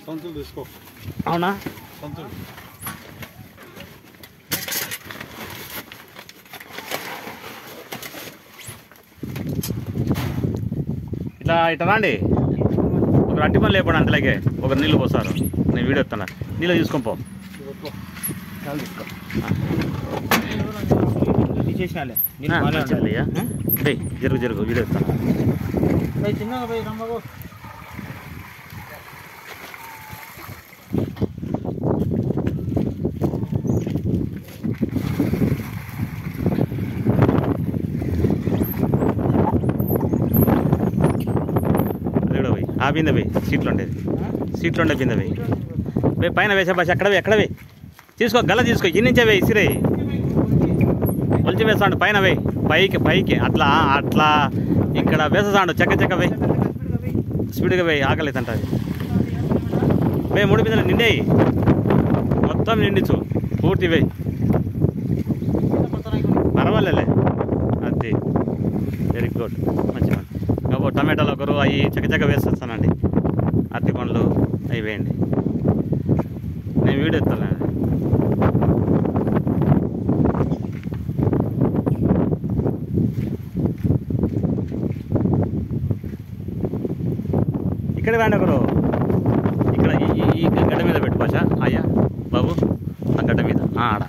సంచులు తీసుకో. అవునా? సంచులు ఇట్లా ఇట్లా రండి. ఒక అట్టి పని లేపండి, అంతలాగే ఒక నీళ్ళు పోస్తారు. నేను వీడియో వస్తాను, నీళ్ళు తీసుకొని పో. జరుగు జరుగు వీడియో వస్తాను. ఆ బిందె పోయి సీట్లు ఉండేది, సీట్లు ఉండే బిందె పోయి పోయి పైన వేసే బస్ ఎక్కడ వేయి తీసుకో, గల్ల తీసుకో, ఈ నుంచే వేయి, ఇసిరే ఒలిచి వేస్తాడు పైన వేయి, పైకి అట్లా అట్లా ఇక్కడ వేసేసాడు, చెక్క వేయి, స్పీడ్గా వేయి, ఆకలి తింటుంది. వేయి 3 బిందెలు నిండేయి, మొత్తం నిండించు, పూర్తి వేయి, పర్వాలేలే. అది వెరీ గుడ్, మంచి పని. కాబట్టి టమాటాలు ఒకరు అవి చక్కచక్క వేసేస్తానండి, అరటి పండ్లు అవి వేయండి. నేను వీడియో ఎత్తానండి. ఇక్కడ వేయండి ఒకరు, ఇక్కడ ఈ గడ్డ మీద పెట్టు భాష. అయ్యా బాబు ఆ గడ్డ మీద ఆడ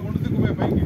గుండు దిక్కుపోయి పైకి